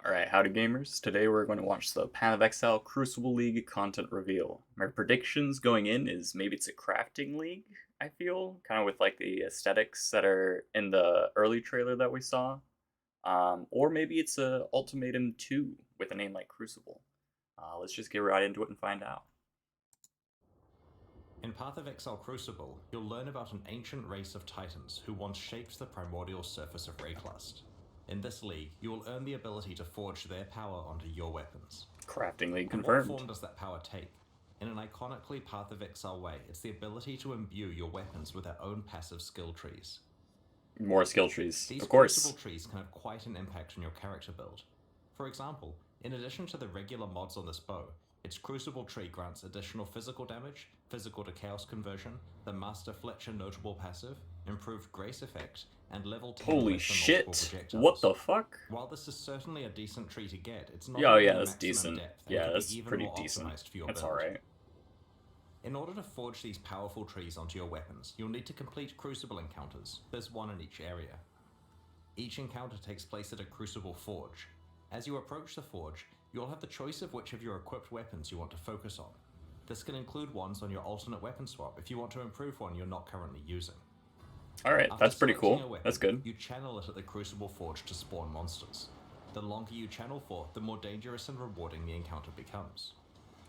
Alright, howdy gamers. Today we're going to watch the Path of Exile Crucible League content reveal. My predictions going in is maybe it's a crafting league, I feel, kind of with like the aesthetics that are in the early trailer that we saw. Or maybe it's a Ultimatum 2 with a name like Crucible. Let's just get right into it and find out. In Path of Exile Crucible, you'll learn about an ancient race of titans who once shaped the primordial surface of Rayclust. In this league, you will earn the ability to forge their power onto your weapons. Crafting league And confirmed. what form does that power take? In an iconically Path of Exile way, it's the ability to imbue your weapons with their own passive skill trees. More skill trees, These of course. Crucible trees can have quite an impact on your character build. For example, in addition to the regular mods on this bow, its Crucible tree grants additional physical damage, physical to chaos conversion, the Master Fletcher notable passive, improved grace effect, and level 10 Holy shit! What the fuck? While this is certainly a decent tree to get, it's not Yeah, even that's maximum decent. depth and Yeah, could that's be even pretty more decent. optimized for your That's build. alright. In order to forge these powerful trees onto your weapons, you'll need to complete Crucible encounters. There's one in each area. Each encounter takes place at a Crucible forge. As you approach the forge, you'll have the choice of which of your equipped weapons you want to focus on. This can include ones on your alternate weapon swap if you want to improve one you're not currently using. Alright, After that's pretty selecting cool. a weapon, That's good. You channel it at the Crucible forge to spawn monsters. The longer you channel for, the more dangerous and rewarding the encounter becomes.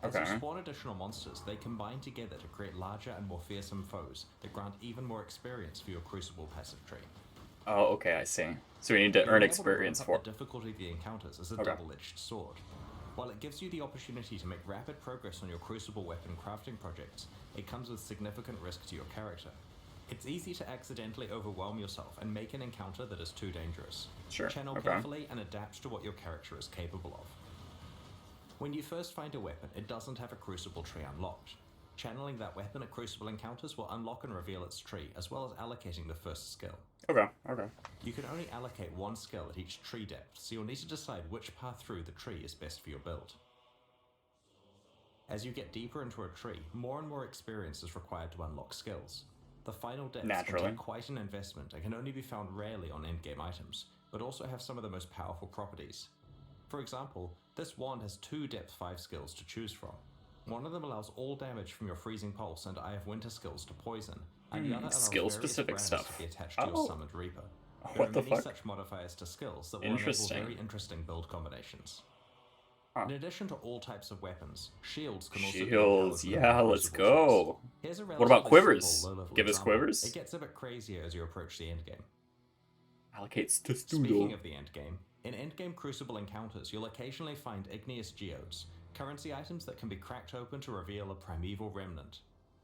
As you spawn additional monsters, they combine together to create larger and more fearsome foes that grant even more experience for your Crucible passive tree. Oh, okay, I see. So we need to earn experience for The difficulty of the encounters is a double-edged sword. While it gives you the opportunity to make rapid progress on your Crucible weapon crafting projects, it comes with significant risk to your character. It's easy to accidentally overwhelm yourself and make an encounter that is too dangerous. Channel carefully and adapt to what your character is capable of. When you first find a weapon, it doesn't have a Crucible tree unlocked. Channeling that weapon at Crucible encounters will unlock and reveal its tree, as well as allocating the first skill. Okay. You can only allocate one skill at each tree depth, so you'll need to decide which path through the tree is best for your build. As you get deeper into a tree, more and more experience is required to unlock skills. The final depths can take quite an investment and can only be found rarely on endgame items, but also have some of the most powerful properties. For example, this wand has 2 depth 5 skills to choose from. One of them allows all damage from your Freezing Pulse and Eye of Winter skills to poison, and the other allows skill-specific stuff stuff to be attached to your Summoned Reaper. There are many such modifiers to skills that will enable very interesting build combinations. In addition to all types of weapons, shields can also be shields. Yeah, let's go. What about quivers? Give us quivers. It gets a bit crazier as you approach the endgame. Allocates to Speaking of the endgame, in endgame Crucible encounters, you'll occasionally find igneous geodes, currency items that can be cracked open to reveal a primeval remnant.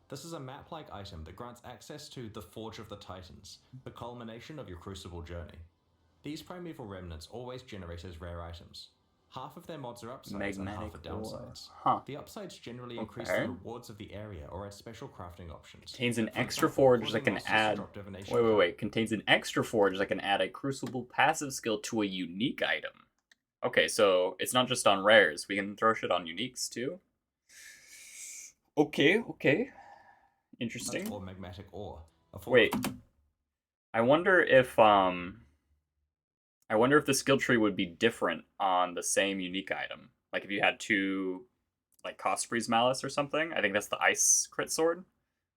This is a map-like item that grants access to the Forge of the Titans, the culmination of your Crucible journey. These primeval remnants always generate as rare items. Half of their mods are upsides and half are downsides. The upsides generally increase the rewards of the area or add special crafting options. Contains an extra forge that can add... Wait. Contains an extra forge that can add a Crucible passive skill to a unique item. Okay, so it's not just on rares. We can throw shit on uniques too. Okay. Interesting. Or magmatic ore. Wait. I wonder if the skill tree would be different on the same unique item. Like if you had 2 like Cosprey's Malice or something. I think that's the ice crit sword.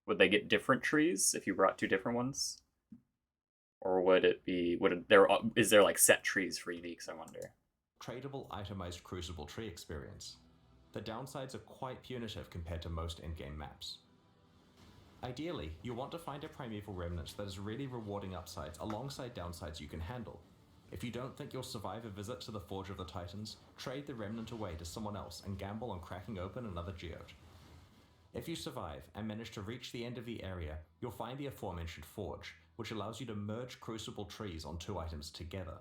Would they get different trees if you brought 2 different ones? Or would it be is there like set trees for uniques, I wonder? Tradable itemized Crucible tree experience. The downsides are quite punitive compared to most endgame maps. Ideally, you want to find a primeval remnant that is really rewarding upsides alongside downsides you can handle. If you don't think you'll survive a visit to the Forge of the Titans, trade the remnant away to someone else and gamble on cracking open another geode. If you survive and manage to reach the end of the area, you'll find the aforementioned forge, which allows you to merge Crucible trees on 2 items together.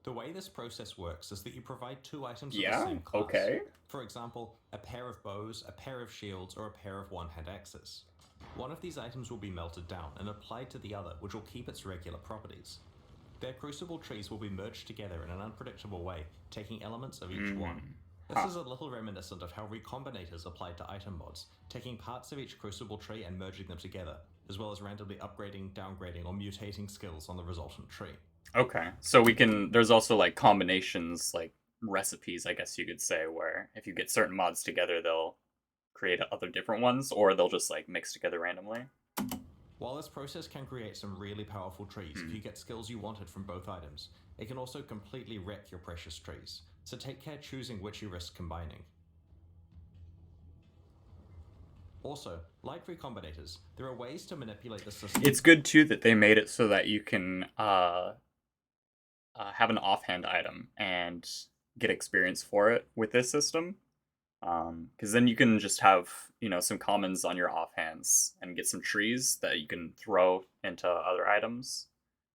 The way this process works is that you provide 2 items of the same class. For example, a pair of bows, a pair of shields, or a pair of one-hand axes. One of these items will be melted down and applied to the other, which will keep its regular properties. Their Crucible trees will be merged together in an unpredictable way, taking elements of each one. This is a little reminiscent of how Recombinators applied to item mods, taking parts of each Crucible tree and merging them together, as well as randomly upgrading, downgrading, or mutating skills on the resultant tree. Okay, so there's also like combinations, like recipes, I guess you could say, where if you get certain mods together, they'll create other different ones, or they'll just like mix together randomly. While this process can create some really powerful trees if you get skills you wanted from both items, it can also completely wreck your precious trees, so take care choosing which you risk combining. Also, like recombinators, there are ways to manipulate the system. It's good too that they made it so that you can have an offhand item and get experience for it with this system. Because then you can just have, some commons on your offhands and get some trees that you can throw into other items.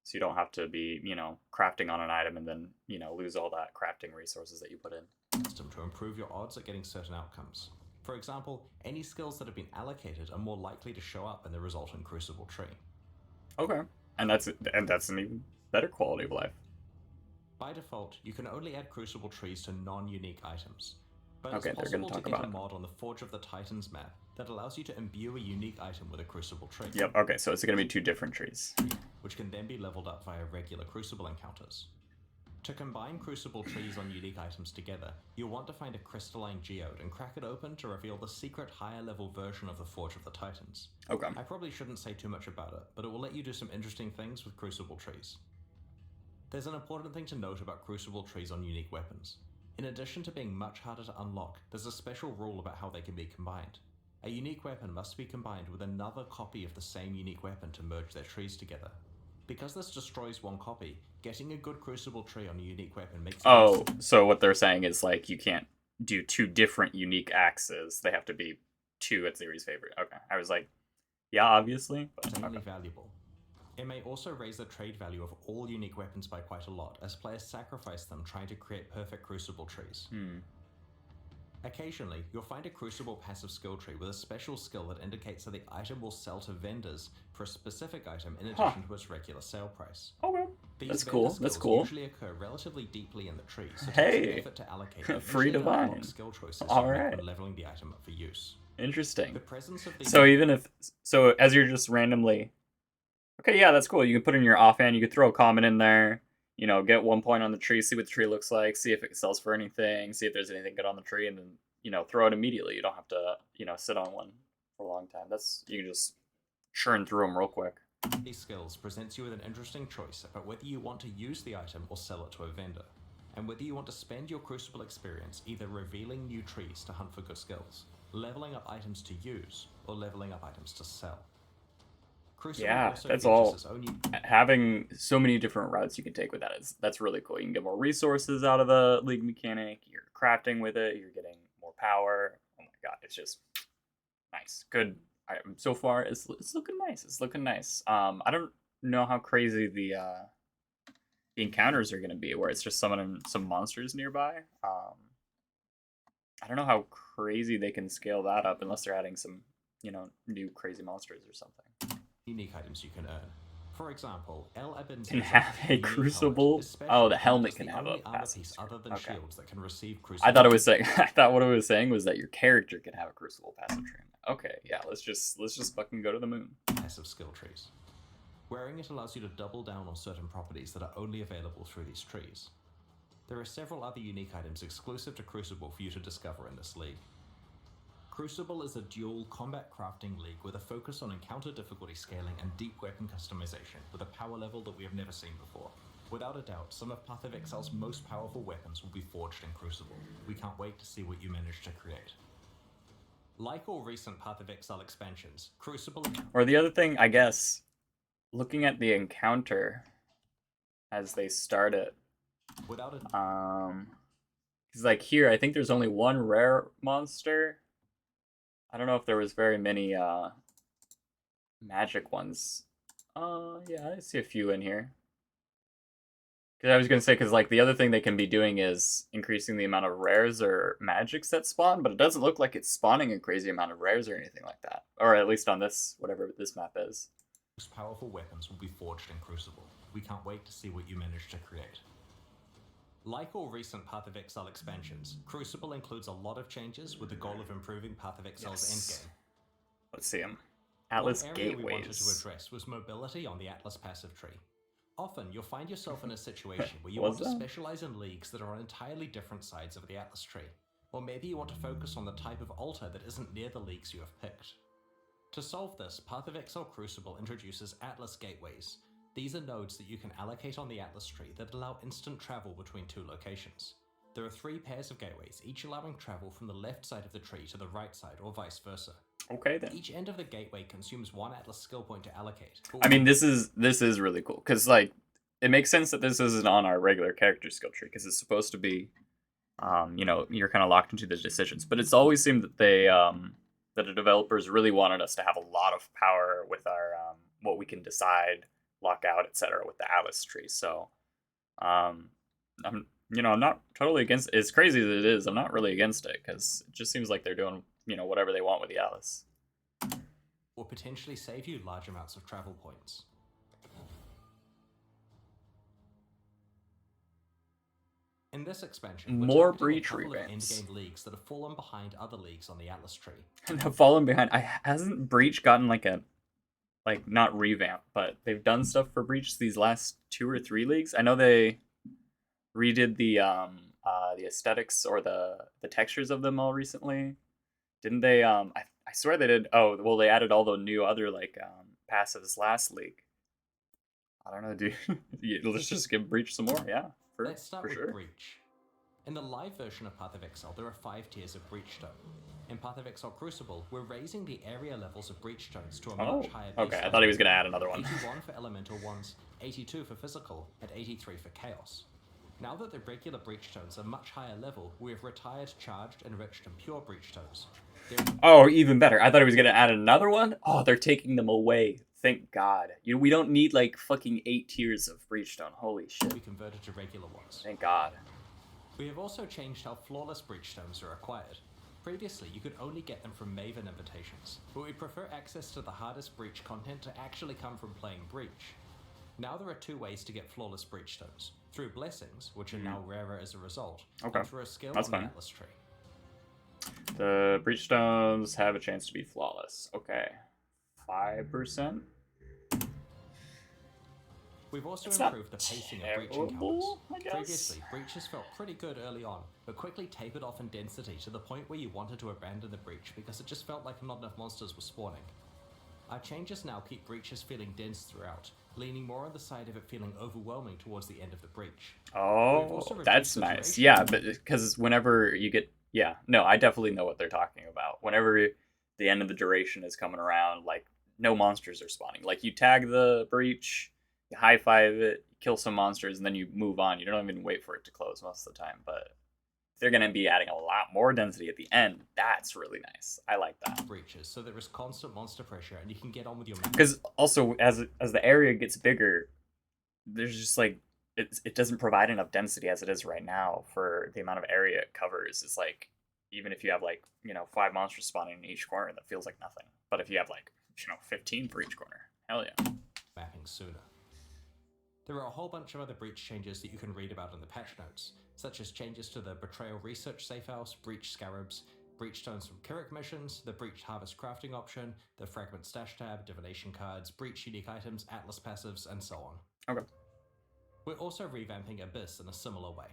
So you don't have to be, crafting on an item and then, lose all that crafting resources that you put in. System to improve your odds at getting certain outcomes. For example, any skills that have been allocated are more likely to show up in the resultant Crucible tree. Okay. And that's an even better quality of life. By default, you can only add Crucible trees to non-unique items. But Okay, it's they're gonna possible to talk get about a it. mod on the Forge of the Titans map that allows you to imbue a unique item with a Crucible tree. Yep, okay, so it's going to be 2 different trees. Which can then be leveled up via regular Crucible encounters. To combine Crucible trees on unique items together, you'll want to find a crystalline geode and crack it open to reveal the secret higher level version of the Forge of the Titans. Okay. I probably shouldn't say too much about it, but it will let you do some interesting things with Crucible trees. There's an important thing to note about Crucible trees on unique weapons. In addition to being much harder to unlock, there's a special rule about how they can be combined. A unique weapon must be combined with another copy of the same unique weapon to merge their trees together. Because this destroys one copy, getting a good Crucible tree on a unique weapon makes it Oh, so what they're saying is like you can't do 2 different unique axes. They have to be 2 at series favorite. Okay. I was like, yeah, obviously. But, insanely okay. valuable. It may also raise the trade value of all unique weapons by quite a lot, as players sacrifice them trying to create perfect Crucible trees. Occasionally, you'll find a Crucible passive skill tree with a special skill that indicates that the item will sell to vendors for a specific item in addition to its regular sale price. Okay. These That's vendor cool. skills That's cool. usually occur relatively deeply in the tree, so take Hey. some effort to allocate them. Free Usually to unlock divine. skill choices All you make right. when leveling the item up for use. Interesting. The presence of these So even if as you're just randomly, okay, yeah, that's cool. You can put in your offhand. You could throw a comment in there. Get 1 point on the tree. See what the tree looks like. See if it sells for anything. See if there's anything good on the tree, and then throw it immediately. You don't have to sit on one for a long time. You can just churn through them real quick. These skills presents you with an interesting choice about whether you want to use the item or sell it to a vendor, and whether you want to spend your Crucible experience either revealing new trees to hunt for good skills, leveling up items to use, or leveling up items to sell. Crucible Yeah, also that's features all. its own Having that's many different routes you can take with that's really cool. You can get more resources out of the league mechanic. You're crafting with it. You're getting more power. Oh my god, it's just nice. Good. So far, it's looking nice. It's looking nice. I don't know how crazy the encounters are going to be, where it's just summoning some monsters nearby. I don't know how crazy they can scale that up unless they're adding some, new crazy monsters or something. unique items you can earn. For example, El Abin Can have a crucible. Oh, the helmet can have a passive piece skill. other than Okay. shields that can receive crucible. I thought it was saying. I thought what it was saying was that your character can have a crucible passive tree. Okay, yeah. Let's just fucking go to the moon. Passive skill trees. Wearing it allows you to double down on certain properties that are only available through these trees. There are several other unique items exclusive to Crucible for you to discover in this league. Crucible is a dual combat crafting league with a focus on encounter difficulty scaling and deep weapon customization with a power level that we have never seen before. Without a doubt, some of Path of Exile's most powerful weapons will be forged in Crucible. We can't wait to see what you manage to create. Like all recent Path of Exile expansions, Crucible... Or the other thing, I guess, looking at the encounter as they start it, Without a... because like here, I think there's only one rare monster. I don't know if there was very many magic ones. Yeah, I see a few in here. Because I was gonna say, because like the other thing they can be doing is increasing the amount of rares or magics that spawn, but it doesn't look like it's spawning a crazy amount of rares or anything like that. Or at least on this, whatever this map is. Most powerful weapons will be forged in Crucible. We can't wait to see what you manage to create. Like all recent Path of Exile expansions, Crucible includes a lot of changes with the goal of improving Path of Exile's endgame. Let's see them. Atlas One area Gateways. we wanted to address was mobility on the Atlas passive tree. Often, you'll find yourself in a situation where you What's want to that? specialize in leagues that are on entirely different sides of the Atlas tree, or maybe you want to focus on the type of altar that isn't near the leagues you have picked. To solve this, Path of Exile Crucible introduces Atlas Gateways. These are nodes that you can allocate on the Atlas tree that allow instant travel between two locations. There are 3 pairs of gateways, each allowing travel from the left side of the tree to the right side, or vice versa. Okay then. Each end of the gateway consumes 1 Atlas skill point to allocate. I mean, this is really cool because like it makes sense that this isn't on our regular character skill tree because it's supposed to be, you know, you're kind of locked into the decisions. But it's always seemed that that the developers really wanted us to have a lot of power with our what we can decide, lock out, etc. with the Atlas tree. So, I'm I'm not totally against. As crazy as it is, I'm not really against it because it just seems like they're doing whatever they want with the Atlas. Or potentially save you large amounts of travel points. In this expansion, More we're targeting breach a couple of revamps. endgame leagues that have fallen behind other leagues on the Atlas tree. And have fallen behind. Hasn't Breach gotten like a not revamp, but they've done stuff for Breach these last 2 or 3 leagues. I know they redid the aesthetics or the textures of them all recently. Didn't they? I swear they did. Oh well, they added all the new other like passives last league. I don't know, dude. Let's just give Breach some more. Yeah, Let's start for with sure. Breach. In the live version of Path of Exile, there are 5 tiers of Breach Stone. In Path of Exile Crucible, we're raising the area levels of Breach Stones to a Oh, much higher okay. I baseline. thought he was gonna add another one. 81 for elemental ones, 82 for physical, and 83 for chaos. Now that the regular Breach Stones are much higher level, we have retired charged, enriched, and pure Breach Stones. Oh, even better. I thought he was gonna add another one. Oh, they're taking them away. Thank God. We don't need like fucking 8 tiers of Breachstone. Holy shit. We converted to regular ones. Thank God. We have also changed how flawless Breach Stones are acquired. Previously, you could only get them from Maven invitations, but we prefer access to the hardest Breach content to actually come from playing Breach. Now there are 2 ways to get flawless Breach Stones. Through Blessings, which are now rarer as a result, Okay. and through a skill That's on fine. the Atlas tree. The Breachstones have a chance to be flawless. Okay. 5%? We've also It's improved the pacing of breach encounters. terrible, I guess. Previously, breaches felt pretty good early on, but quickly tapered off in density to the point where you wanted to abandon the breach because it just felt like not enough monsters were spawning. Our changes now keep breaches feeling dense throughout, leaning more on the side of it feeling overwhelming towards the end of the breach. Oh, that's nice. Yeah, but because whenever you get... Yeah, no, I definitely know what they're talking about. Whenever the end of the duration is coming around, like, no monsters are spawning. Like, you tag the breach, you high-five it, kill some monsters, and then you move on. You don't even wait for it to close most of the time, but they're going to be adding a lot more density at the end. That's really nice. I like that. Breaches, so there is constant monster pressure, and you can get on with your map. Because also, as the area gets bigger, there's just like it doesn't provide enough density as it is right now for the amount of area it covers. It's like even if you have like 5 monsters spawning in each corner, that feels like nothing. But if you have like 15 for each corner, hell yeah. Mapping sooner. There are a whole bunch of other breach changes that you can read about in the patch notes, such as changes to the Betrayal Research Safe House, Breach Scarabs, Breach Stones from Kirik missions, the Breach Harvest crafting option, the Fragment Stash tab, Divination cards, Breach unique items, Atlas passives, and so on. Okay. We're also revamping Abyss in a similar way.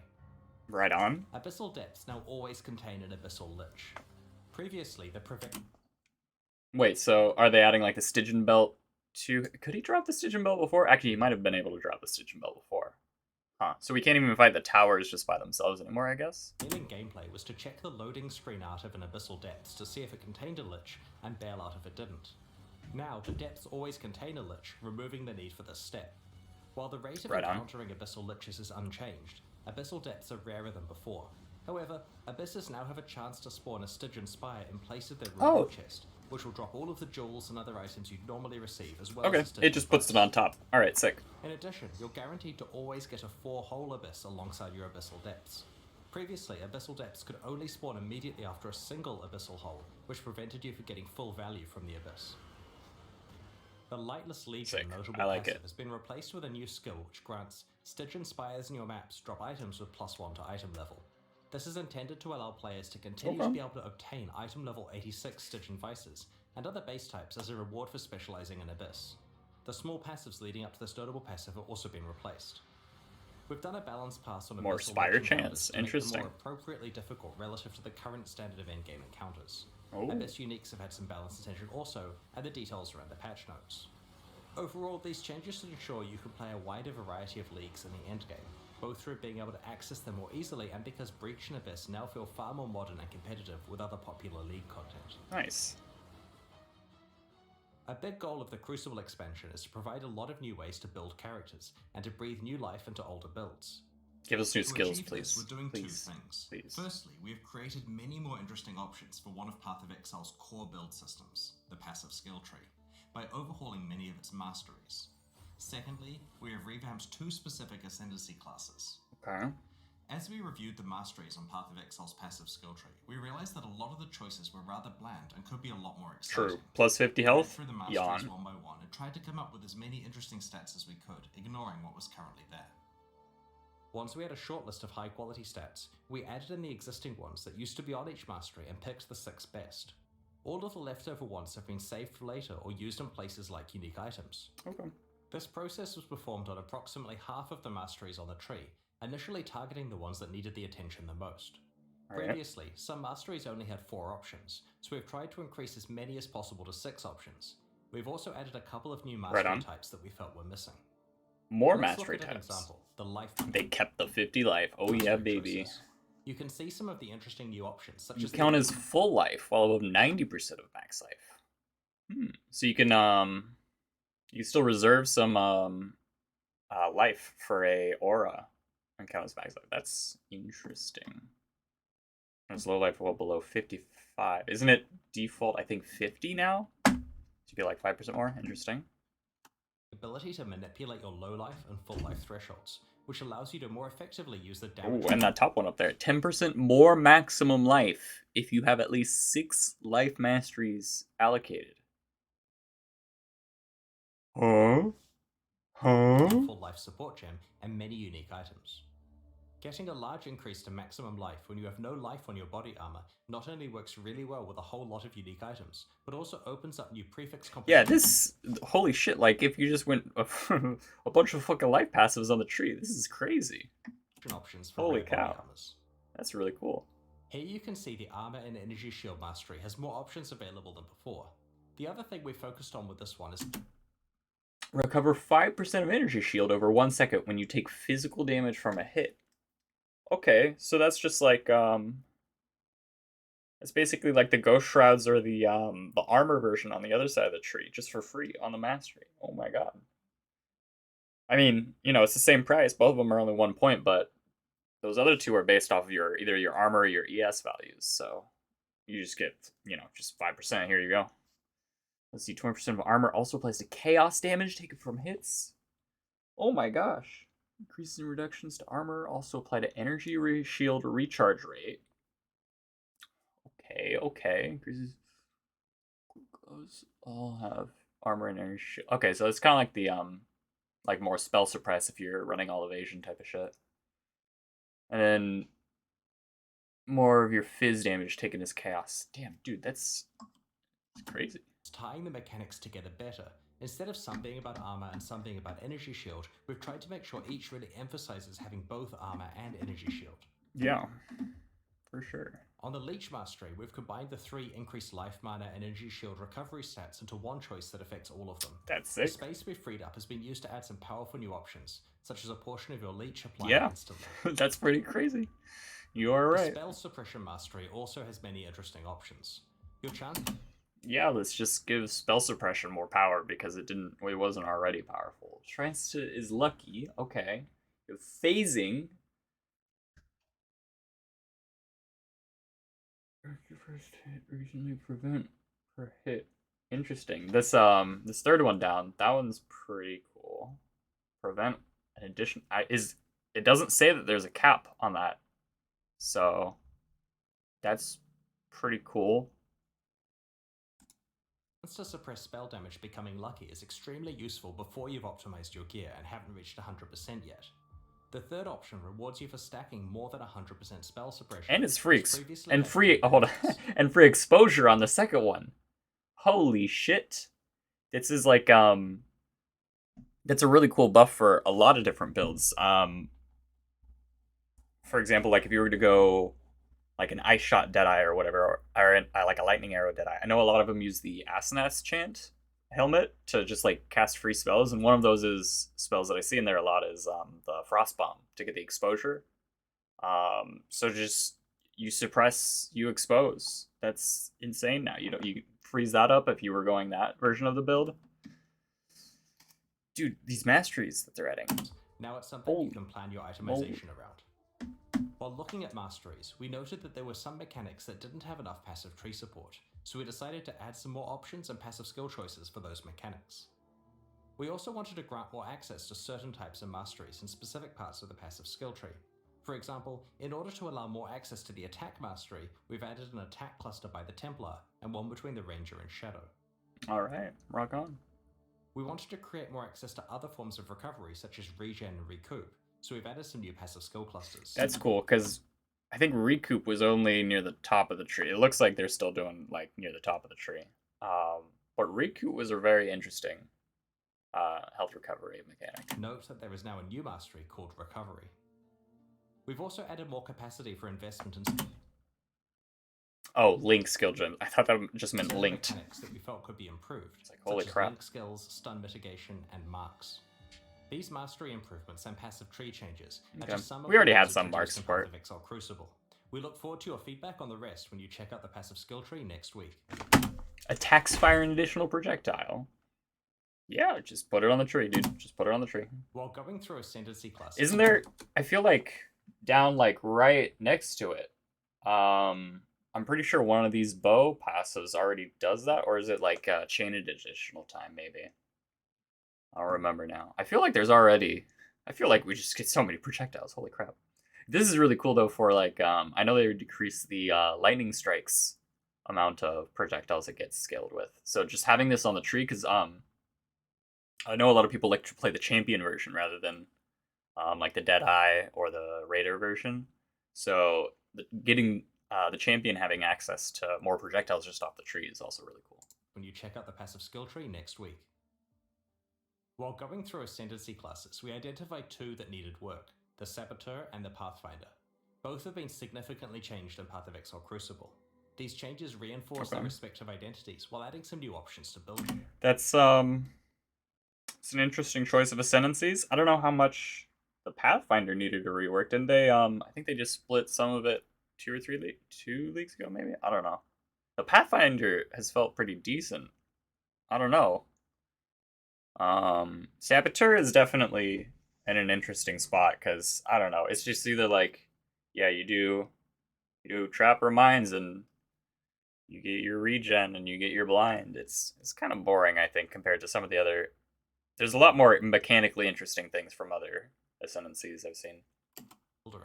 Right on. Abyssal Depths now always contain an Abyssal Lich. Previously, the Wait, so are they adding like the Stygian Belt to... Could he drop the Stygian Belt before? Actually, he might have been able to drop the Stygian Belt before. Huh. So we can't even fight the towers just by themselves anymore, I guess? in gameplay was to check the loading screen art of an Abyssal Depths to see if it contained a Lich, and bail out if it didn't. Now, the Depths always contain a Lich, removing the need for this step. While the rate of encountering Abyssal Liches is unchanged, Abyssal Depths are rarer than before. However, Abysses now have a chance to spawn a Stygian Spire in place of their reward chest, which will drop all of the jewels and other items you'd normally receive, as well as it just puts it on top. Alright, sick. In addition, you're guaranteed to always get a 4-hole Abyss alongside your Abyssal Depths. Previously, Abyssal Depths could only spawn immediately after a single Abyssal hole, which prevented you from getting full value from the Abyss. The Lightless Legion notable passive has been replaced with a new skill which grants Stygian Spires in your maps drop items with +1 to item level. This is intended to allow players to continue to be able to obtain item level 86 Stygian Vices and other base types as a reward for specializing in Abyss. the small passives leading up to this notable passive have also been replaced. We've done a balance pass on More Abyssal spider Lich encounters chance. to make them Interesting. more appropriately difficult relative to the current standard of endgame encounters. Oh. Abyss uniques have had some balance attention also, and the details are in the patch notes. Overall, these changes should ensure you can play a wider variety of leagues in the endgame, both through being able to access them more easily and because Breach and Abyss now feel far more modern and competitive with other popular league content. Nice. A big goal of the Crucible expansion is to provide a lot of new ways to build characters, and to breathe new life into older builds. Give us new To skills, achieve please. this, we're doing Please. two things. Please. Firstly, we have created many more interesting options for one of Path of Exile's core build systems, the passive skill tree, by overhauling many of its masteries. Secondly, we have revamped two specific ascendancy classes. Okay. As we reviewed the masteries on Path of Exile's passive skill tree, we realized that a lot of the choices were rather bland and could be a lot more exciting. True. Plus 50 We went health? through the masteries Yawn. one by one and tried to come up with as many interesting stats as we could, ignoring what was currently there. Once we had a short list of high quality stats, we added in the existing ones that used to be on each mastery and picked the 6 best. All of the leftover ones have been saved for later or used in places like unique items. Okay. This process was performed on approximately half of the masteries on the tree, initially targeting the ones that needed the attention the most. Alright. Previously, some masteries only had 4 options, so we've tried to increase as many as possible to 6 options. We've also added a couple of new mastery on. types that we felt were missing. More Let's mastery look at an types. example, the life. They kept the 50 life. Oh yeah, mastery baby. choices. You can see some of the interesting new options, such You as count the as full life while above 90% of max life. So you can still reserve some life for a aura and count as max life. That's interesting. It's low life well below 55. Isn't it default, I think, 50 now? So you get like 5% more? Interesting. ability to manipulate your low life and full life thresholds, which allows you to more effectively use the Oh, damage. and that top one up there. 10% more maximum life if you have at least 6 life masteries allocated. Huh? Full life support gem, and many unique items. Getting a large increase to maximum life when you have no life on your body armor not only works really well with a whole lot of unique items, but also opens up new prefix Yeah, compositions. holy shit, like, if you just went a bunch of fucking life passives on the tree, this is crazy. Options for Holy rare body cow. armors. That's really cool. Here you can see the armor and energy shield mastery has more options available than before. The other thing we focused on with this one is Recover 5% of energy shield over 1 second when you take physical damage from a hit. Okay, so that's just like, it's basically like the Ghost Shrouds or the armor version on the other side of the tree, just for free on the mastery. Oh my god. I mean, it's the same price. Both of them are only 1 point, but those other two are based off of either your armor or your ES values. So you just get, just 5%. Here you go. Let's see, 20% of armor also applies to chaos damage taken from hits. Oh my gosh. Increases in reductions to armor also apply to energy shield recharge rate. Okay. Increases. Those all have armor and energy shield. Okay, so it's kind of like the like more spell suppress if you're running all evasion type of shit. And then more of your fizz damage taken as chaos. Damn, dude, that's crazy. tying the mechanics together better. Instead of some being about armor and some being about energy shield, we've tried to make sure each really emphasizes having both armor and energy shield. Yeah, for sure. On the Leech Mastery, we've combined the 3 increased life mana and energy shield recovery stats into one choice that affects all of them. That's The sick. space we've freed up has been used to add some powerful new options, such as a portion of your Leech applying Yeah. instantly. That's pretty crazy. You are The right. Spell Suppression Mastery also has many interesting options. Your chance Yeah, let's just give spell suppression more power because it wasn't already powerful. Trance is lucky. Okay. You have phasing. Your first hit reasonably prevent per hit. Interesting. This third one down. That one's pretty cool. Prevent an addition. It doesn't say that there's a cap on that, so that's pretty cool. to suppress spell damage becoming lucky is extremely useful before you've optimized your gear and haven't reached 100% yet. The third option rewards you for stacking more than 100% spell suppression. And it's free which previously and had free. 3 Hold on, benefits. and free exposure on the second one. Holy shit! This is like That's a really cool buff for a lot of different builds. For example, like if you were to go like an ice shot Deadeye or whatever, or like a lightning arrow Deadeye. I know a lot of them use the Asenath chant helmet to just like cast free spells, and one of those is spells that I see in there a lot is the Frost Bomb to get the exposure. So just you suppress, you expose. That's insane now. You freeze that up if you were going that version of the build. Dude, these masteries that they're adding. Now it's something Holy you can plan your itemization around. While looking at masteries, we noted that there were some mechanics that didn't have enough passive tree support, so we decided to add some more options and passive skill choices for those mechanics. We also wanted to grant more access to certain types of masteries in specific parts of the passive skill tree. For example, in order to allow more access to the attack mastery, we've added an attack cluster by the Templar and one between the Ranger and Shadow. Alright, rock on. We wanted to create more access to other forms of recovery such as regen and recoup, so we've added some new passive skill clusters. That's cool, because I think Recoup was only near the top of the tree. It looks like they're still doing, like, near the top of the tree. But Recoup was a very interesting health recovery mechanic. Note that there is now a new mastery called Recovery. We've also added more capacity for investment in Oh, Link skill gem. I thought that just meant certain linked. mechanics that we felt could be improved, It's like, holy such crap. as link skills, stun mitigation, and marks. These mastery improvements and passive tree changes are Okay. just some of We already the had ones some introduced mark in support. Path of Exile Crucible. We look forward to your feedback on the rest when you check out the passive skill tree next week. Attacks fire an additional projectile. Yeah, just put it on the tree, dude. Just put it on the tree. While going through Ascendancy classes, Isn't there... I feel like down, like, right next to it. I'm pretty sure one of these bow passives already does that, or is it, like, chained additional time, maybe? I don't remember now. I feel like there's already... I feel like we just get so many projectiles. Holy crap. This is really cool, though, for, like, I know they decrease the lightning strikes amount of projectiles it gets scaled with. So just having this on the tree, because I know a lot of people like to play the champion version rather than like the Deadeye or the Raider version. So getting the champion having access to more projectiles just off the tree is also really cool. when you check out the passive skill tree next week. While going through Ascendancy classes, we identified two that needed work, the Saboteur and the Pathfinder. Both have been significantly changed in Path of Exile Crucible. These changes reinforce their respective identities while adding some new options to build. That's it's an interesting choice of ascendancies. I don't know how much the Pathfinder needed a rework. Didn't they? I think they just split some of it 2 leagues ago, maybe. I don't know. The Pathfinder has felt pretty decent. I don't know. Saboteur is definitely in an interesting spot because I don't know. It's just either like, yeah, you do Trapper Mines and you get your regen and you get your blind. It's kind of boring, I think, compared to some of the other. There's a lot more mechanically interesting things from other ascendancies I've seen. Around.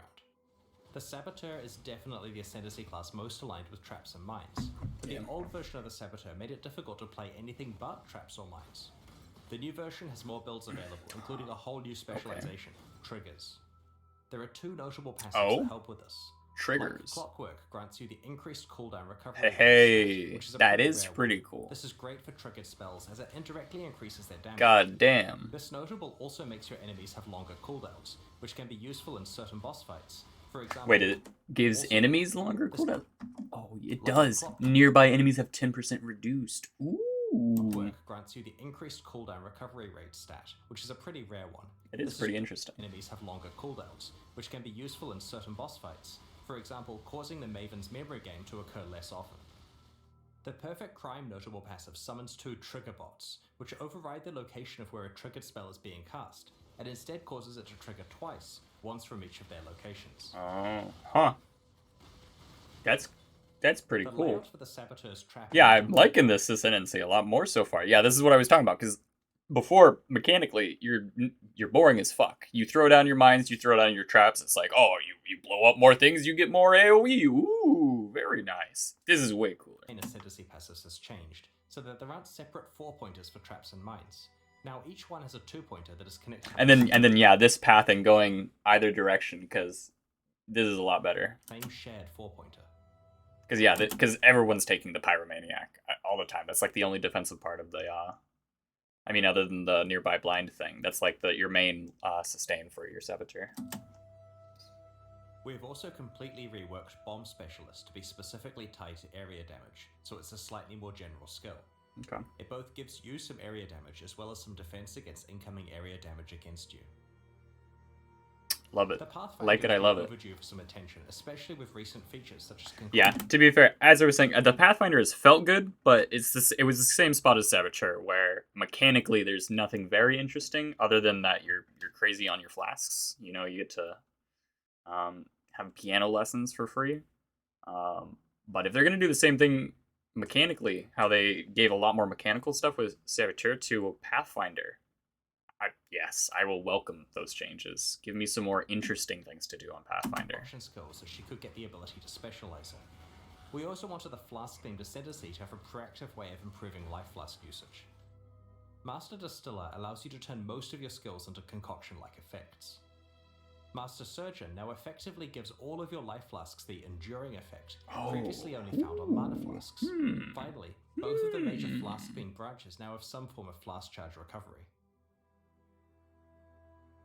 The Saboteur is definitely the Ascendancy class most aligned with traps and mines. The old version of the Saboteur made it difficult to play anything but traps or mines. The new version has more builds available, including a whole new specialization, triggers. There are two notable passives that help with this. Triggers. Like Clockwork grants you the increased cooldown recovery. Hey, which is that is pretty one. cool. This is great for triggered spells as it indirectly increases their damage. God damn. This notable also makes your enemies have longer cooldowns, which can be useful in certain boss fights. For example, wait, it gives enemies longer cooldown? Oh, it does. Nearby enemies have 10% reduced. Ooh. Clockwork grants you the increased cooldown recovery rate stat, which is a pretty rare one. It is pretty interesting. Enemies have longer cooldowns, which can be useful in certain boss fights. For example, causing the Maven's memory game to occur less often. The Perfect Crime notable passive summons two trigger bots, which override the location of where a triggered spell is being cast, and instead causes it to trigger twice, once from each of their locations. Oh, huh. That's pretty cool. For the Saboteur's trap yeah, I'm liking this ascendancy a lot more so far. Yeah, this is what I was talking about, because before, mechanically, you're boring as fuck. You throw down your mines, you throw down your traps, it's like, oh, you blow up more things, you get more AoE. Ooh, very nice. This is way cooler. Ascendancy passives has changed, so that there aren't separate 4-pointers for traps and mines. Now each one has a 2-pointer that is connected. And then yeah, this pathing going either direction, because this is a lot better. Same shared 4-pointer. Because yeah, because everyone's taking the Pyromaniac all the time. That's like the only defensive part of the I mean, other than the nearby blind thing, that's like your main sustain for your Saboteur. We have also completely reworked Bomb Specialist to be specifically tied to area damage, so it's a slightly more general skill. Okay. It both gives you some area damage as well as some defense against incoming area damage against you. Love it. The I like it. I love it. Overdue for some attention, especially with recent features such as Yeah, to be fair, as I was saying, the Pathfinder has felt good, but it was the same spot as Saboteur, where mechanically there's nothing very interesting other than that you're crazy on your flasks. You know, you get to have piano lessons for free. But if they're gonna do the same thing mechanically, how they gave a lot more mechanical stuff with Saboteur to Pathfinder, yes, I will welcome those changes. Give me some more interesting things to do on Pathfinder. Action skills that she could get the ability to specialize in. We also wanted the flask themed ascendancy to have a proactive way of improving life flask usage. Master Distiller allows you to turn most of your skills into concoction-like effects. Master Surgeon now effectively gives all of your life flasks the enduring effect, previously only found on mana flasks. Finally, both of the major flask-themed branches now have some form of flask charge recovery.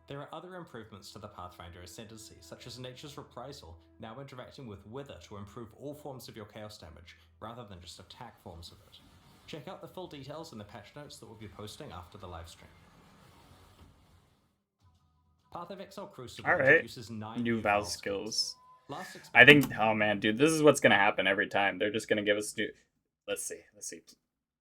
There are other improvements to the Pathfinder Ascendancy, such as Nature's Reprisal, now interacting with Wither to improve all forms of your chaos damage, rather than just attack forms of it. Check out the full details in the patch notes that we'll be posting after the livestream. Path of Exile Crucible introduces 9 new Val skills. I think, oh man, dude, this is what's gonna happen every time. They're just gonna give us new. Let's see.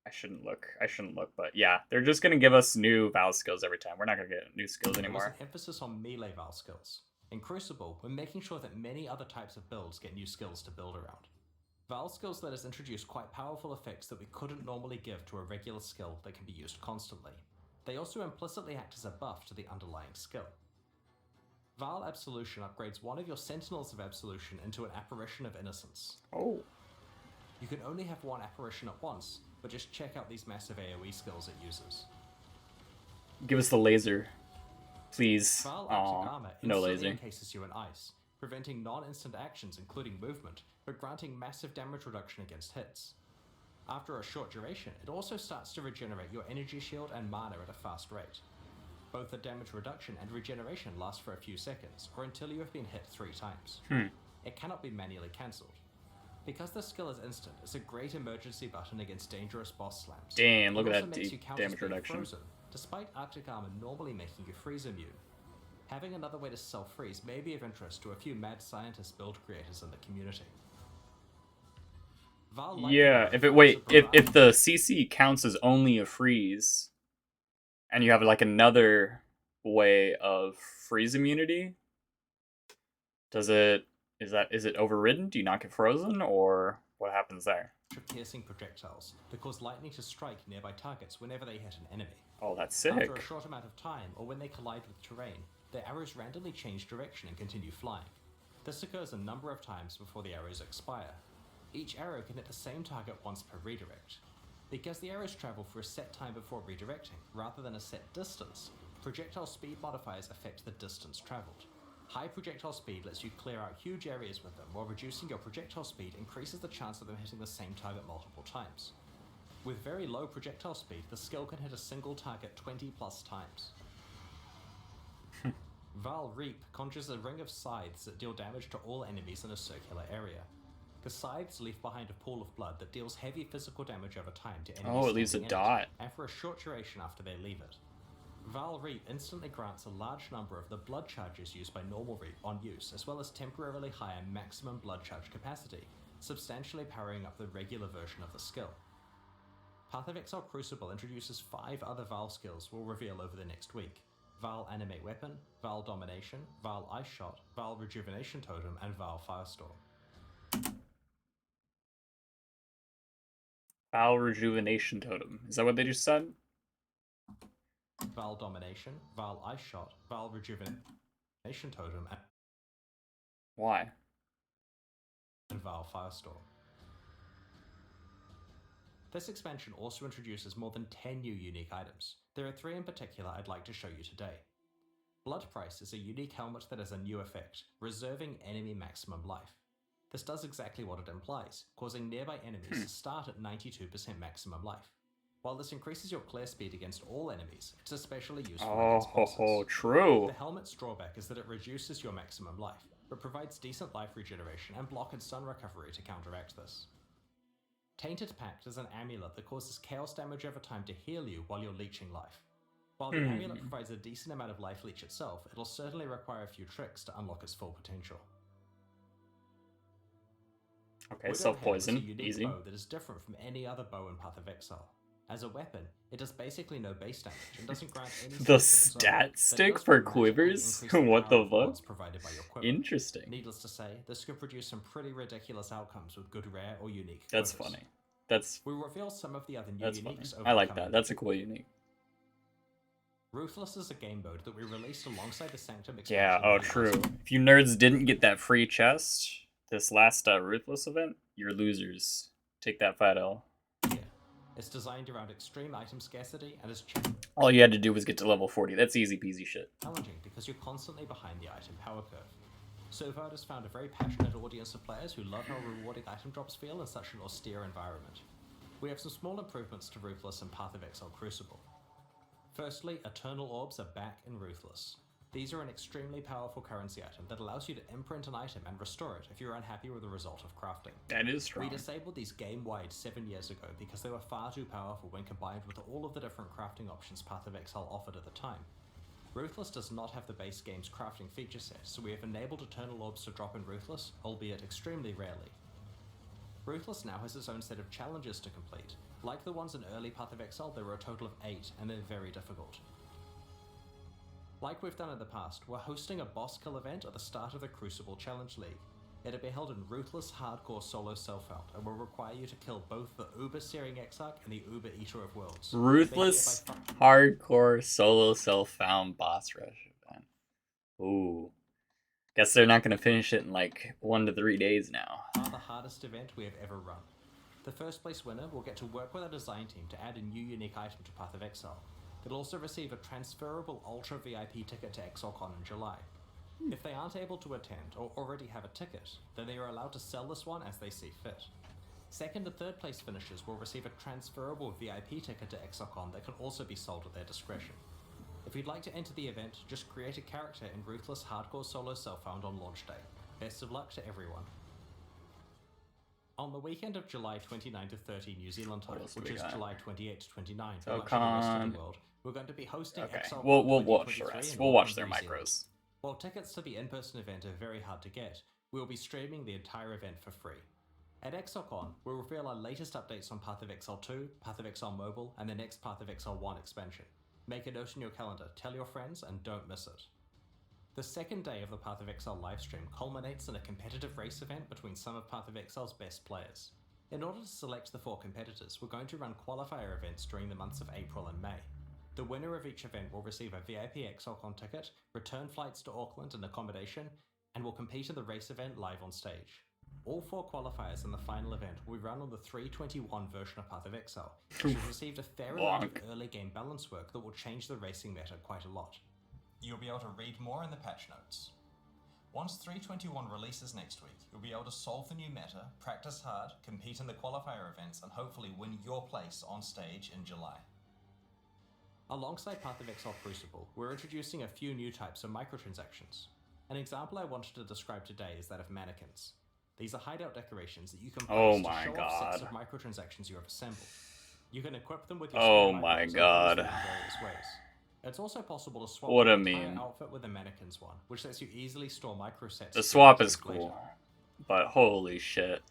I shouldn't look, but yeah, they're just gonna give us new Val skills every time. We're not gonna get new skills anymore. There's an emphasis on melee Val skills. In Crucible, we're making sure that many other types of builds get new skills to build around. Val skills let us introduce quite powerful effects that we couldn't normally give to a regular skill that can be used constantly. They also implicitly act as a buff to the underlying skill. Val Absolution upgrades one of your Sentinels of Absolution into an Apparition of Innocence. Oh. You can only have one apparition at once, but just check out these massive AoE skills it uses. Give us the laser, please. Val Armor no laser. Encases you in ice, preventing non-instant actions including movement, but granting massive damage reduction against hits. After a short duration, it also starts to regenerate your energy shield and mana at a fast rate. Both the damage reduction and regeneration last for a few seconds, or until you have been hit 3 times. It cannot be manually cancelled. Because the skill is instant, it's a great emergency button against dangerous boss slams. Damn, look at that damage reduction. Frozen, despite Arctic Armor normally making you freeze immune. Having another way to self-freeze may be of interest to a few mad scientist build creators in the community. Yeah, if the CC counts as only a freeze, and you have like another way of freeze immunity, is it overridden? Do you not get frozen, or what happens there? Piercing projectiles that cause lightning to strike nearby targets whenever they hit an enemy. Oh, that's sick. After a short amount of time, or when they collide with terrain, the arrows randomly change direction and continue flying. This occurs a number of times before the arrows expire. Each arrow can hit the same target once per redirect. Because the arrows travel for a set time before redirecting, rather than a set distance, projectile speed modifiers affect the distance traveled. High projectile speed lets you clear out huge areas with them, while reducing your projectile speed increases the chance of them hitting the same target multiple times. With very low projectile speed, the skill can hit a single target 20 plus times. Val Reap conjures a ring of scythes that deal damage to all enemies in a circular area. The scythes leave behind a pool of blood that deals heavy physical damage over time to enemies. Oh, it leaves a dot. And for a short duration after they leave it. Val Reap instantly grants a large number of the blood charges used by normal Reap on use, as well as temporarily higher maximum blood charge capacity, substantially powering up the regular version of the skill. Path of Exile Crucible introduces 5 other Val skills we'll reveal over the next week. Val Animate Weapon, Val Domination, Val Ice Shot, Val Rejuvenation Totem, and Val Firestorm. Val Rejuvenation Totem. Is that what they just said? Val Domination, Val Ice Shot, Val Rejuvenation Totem, and why? And Val Firestorm. This expansion also introduces more than 10 new unique items. There are 3 in particular I'd like to show you today. Blood Price is a unique helmet that has a new effect, reserving enemy maximum life. This does exactly what it implies, causing nearby enemies to start at 92% maximum life. While this increases your clear speed against all enemies, it's especially useful against bosses. Oh, true. The helmet's drawback is that it reduces your maximum life, but provides decent life regeneration and block and stun recovery to counteract this. Tainted Pact is an amulet that causes chaos damage over time to heal you while you're leeching life. While the amulet provides a decent amount of life leech itself, it'll certainly require a few tricks to unlock its full potential. Okay, self-poison, easy. Bow that is different from any other bow in Path of Exile. As a weapon, it does basically no base damage and doesn't grant any The stat stick for quivers? What the fuck? Interesting. Needless to say, this could produce some pretty ridiculous outcomes with good rare or unique That's quivers. funny. That's We reveal some of the other new that's uniques funny. over I the like coming that. That's a cool unique. Ruthless is a game mode that we released alongside the Sanctum Yeah, expansion. oh true. If you nerds didn't get that free chest this last Ruthless event, you're losers. Take that 5L. Yeah. It's designed around extreme item scarcity and is All you had to do was get to level 40. That's easy peasy shit. challenging because you're constantly behind the item power curve. So far, it has found a very passionate audience of players who love how rewarding item drops feel in such an austere environment. We have some small improvements to Ruthless and Path of Exile Crucible. Firstly, Eternal Orbs are back in Ruthless. These are an extremely powerful currency item that allows you to imprint an item and restore it if you're unhappy with the result of crafting. That is strong. We disabled these game-wide 7 years ago because they were far too powerful when combined with all of the different crafting options Path of Exile offered at the time. Ruthless does not have the base game's crafting feature set, so we have enabled Eternal Orbs to drop in Ruthless, albeit extremely rarely. Ruthless now has its own set of challenges to complete. Like the ones in early Path of Exile, there were a total of 8, and they're very difficult. Like we've done in the past, we're hosting a boss kill event at the start of the Crucible Challenge League. It'll be held in Ruthless Hardcore Solo Self-Found, and will require you to kill both the Uber Searing Exarch and the Uber Eater of Worlds. Ruthless Hardcore Solo Self-Found Boss Rush event. Ooh. Guess they're not going to finish it in like 1 to 3 days now. The hardest event we have ever run. The first place winner will get to work with our design team to add a new unique item to Path of Exile. They'll also receive a transferable Ultra VIP ticket to ExileCon in July. If they aren't able to attend or already have a ticket, then they are allowed to sell this one as they see fit. Second and third place finishers will receive a transferable VIP ticket to ExileCon that can also be sold at their discretion. If you'd like to enter the event, just create a character in Ruthless Hardcore Solo Self-Found on launch day. Best of luck to everyone. On the weekend of July 29 to 30 New Zealand time, which is July 28 to 29 for much of the rest of the world, we're going to be hosting Exile. We'll watch the rest. We'll watch their micros. While tickets to the in-person event are very hard to get, we'll be streaming the entire event for free. At ExileCon, we'll reveal our latest updates on Path of Exile 2, Path of Exile Mobile, and the next Path of Exile 1 expansion. Make a note in your calendar, tell your friends, and don't miss it. The second day of the Path of Exile livestream culminates in a competitive race event between some of Path of Exile's best players. In order to select the 4 competitors, we're going to run qualifier events during the months of April and May. The winner of each event will receive a VIP ExileCon ticket, return flights to Auckland and accommodation, and will compete in the race event live on stage. All 4 qualifiers in the final event will be run on the 3.21 version of Path of Exile, which has received a fair amount of early game balance work that will change the racing meta quite a lot. You'll be able to read more in the patch notes. Once 3.21 releases next week, you'll be able to solve the new meta, practice hard, compete in the qualifier events, and hopefully win your place on stage in July. Alongside Path of Exile Crucible, we're introducing a few new types of microtransactions. An example I wanted to describe today is that of mannequins. These are hideout decorations that you can place to show off sets of microtransactions you have assembled. You can equip them with your in various ways. It's also possible to swap the entire outfit with a mannequin's one, which lets you easily store microsets. The swap is cool, but holy shit.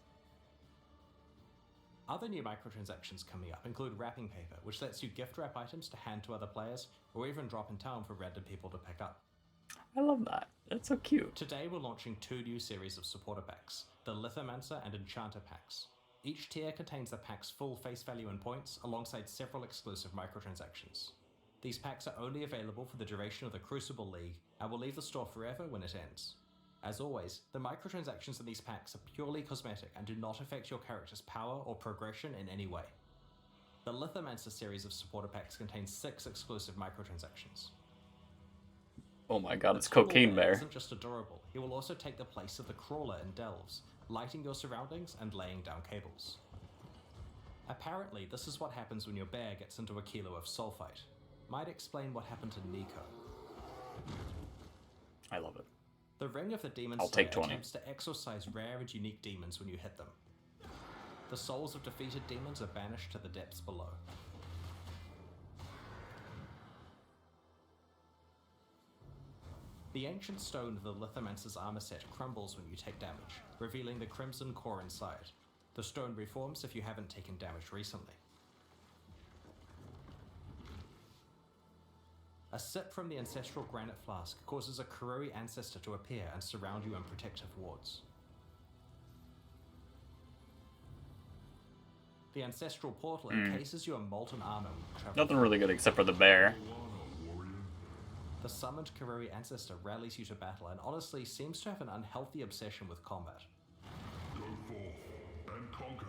Other new microtransactions coming up include wrapping paper, which lets you gift wrap items to hand to other players, or even drop in town for random people to pick up. I love that. That's so cute. Today we're launching 2 new series of supporter packs, the Lithomancer and Enchanter packs. Each tier contains the pack's full face value and points, alongside several exclusive microtransactions. These packs are only available for the duration of the Crucible League, and will leave the store forever when it ends. As always, the microtransactions in these packs are purely cosmetic and do not affect your character's power or progression in any way. The Lithomancer series of supporter packs contains 6 exclusive microtransactions. Oh my god, it's Cocaine Bear. Isn't just adorable, he will also take the place of the Crawler in Delves, lighting your surroundings and laying down cables. Apparently, this is what happens when your bear gets into a kilo of sulfite. Might explain what happened to Nico. I love it. The Ring of the Demon I'll Slayer take 20. attempts to exorcise rare and unique demons when you hit them. The souls of defeated demons are banished to the depths below. The ancient stone of the Lithomancer's armor set crumbles when you take damage, revealing the crimson core inside. The stone reforms if you haven't taken damage recently. A sip from the ancestral granite flask causes a Kurui ancestor to appear and surround you in protective wards. The ancestral portal encases you in molten armor when you travel. Nothing really good except for the bear. The summoned Kurui ancestor rallies you to battle and honestly seems to have an unhealthy obsession with combat. Go forth and conquer.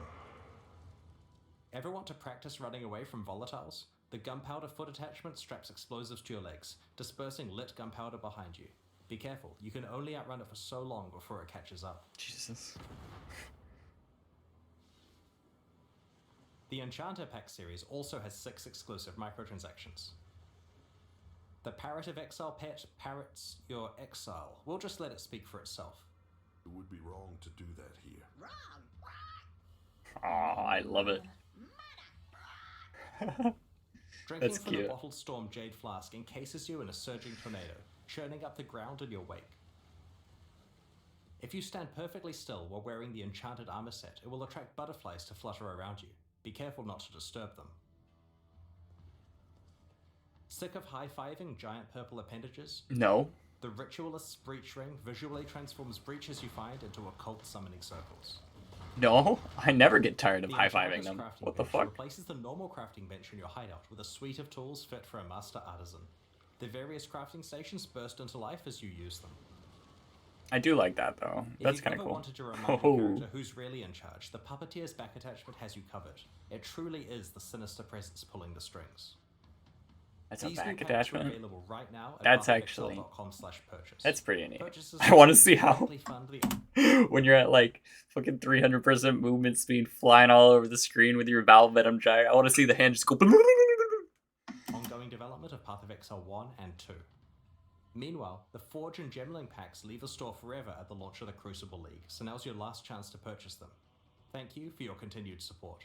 Ever want to practice running away from volatiles? The gunpowder foot attachment straps explosives to your legs, dispersing lit gunpowder behind you. Be careful, you can only outrun it for so long before it catches up. Jesus. The Enchanter Pack series also has 6 exclusive microtransactions. The Parrot of Exile pet parrots your exile. We'll just let it speak for itself. It would be wrong to do that here. Oh, I love it. Drinking That's from the cute. bottled storm jade flask encases you in a surging tornado, churning up the ground in your wake. If you stand perfectly still while wearing the enchanted armor set, it will attract butterflies to flutter around you. Be careful not to disturb them. Sick of high-fiving giant purple appendages? No. The Ritualist's Breach Ring visually transforms breaches you find into occult summoning circles. No. I never get tired of The high-fiving Enchanter's them. crafting What the bench fuck? replaces the normal crafting bench in your hideout with a suite of tools fit for a master artisan. The various crafting stations burst into life as you use them. I do like that though. That's kind If of you've ever cool. wanted to remind your character who's really in charge, the Puppeteer's back attachment has you covered. It truly is the sinister presence pulling the strings. That's a These new back packs are attachment. available right now at That's actually- pathofexcel.com/purchase. That's pretty neat. Purchases I want to see how directly fund the when you're at like fucking 300% movement speed, flying all over the screen with your Valve Venom Giant. I want to see the hand just go. ongoing development of Path of Exile 1 and 2. Meanwhile, the Forge and Gemling packs leave the store forever at the launch of the Crucible League, so now's your last chance to purchase them. Thank you for your continued support.